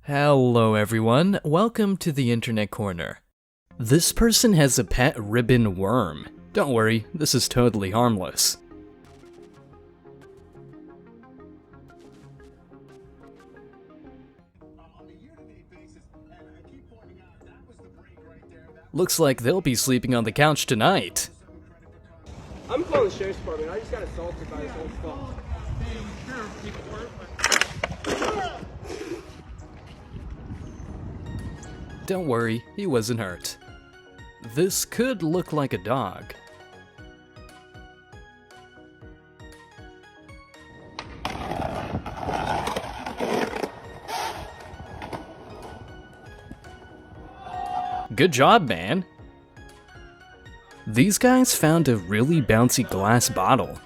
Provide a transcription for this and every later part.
Hello everyone, welcome to the Internet Corner. This person has a pet ribbon worm. Don't worry, this is totally harmless. Looks like they'll be sleeping on the couch tonight. I'm calling the sheriff's department. I just got assaulted by his own fault. Don't worry, he wasn't hurt. This could look like a dog. Good job, man! These guys found a really bouncy glass bottle.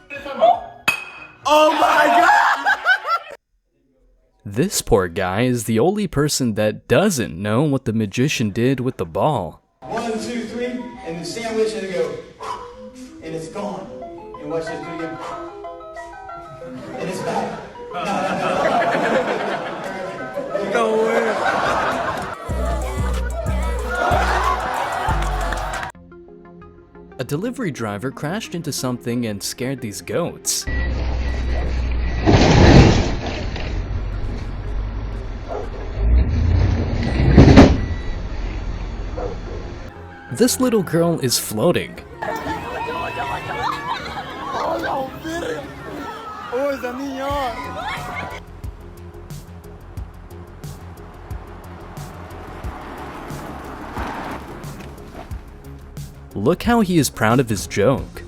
Oh my god! This poor guy is the only person that doesn't know what the magician did with the ball. 1, 2, 3, and the sandwich, and it go, and it's gone. And watch this, do it again. And it's back. No way. A delivery driver crashed into something and scared these goats. This little girl is floating. Look how he is proud of his joke.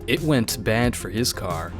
It went bad for his car.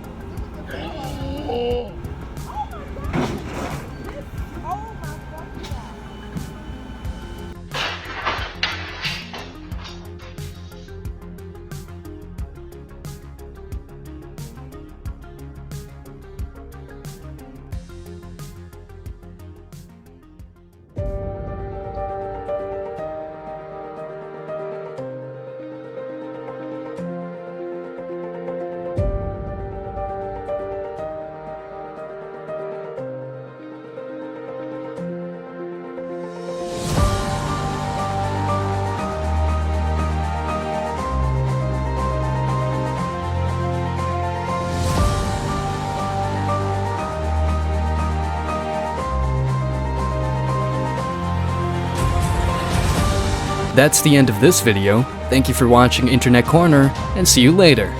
That's the end of this video. Thank you for watching Internet Corner, and see you later.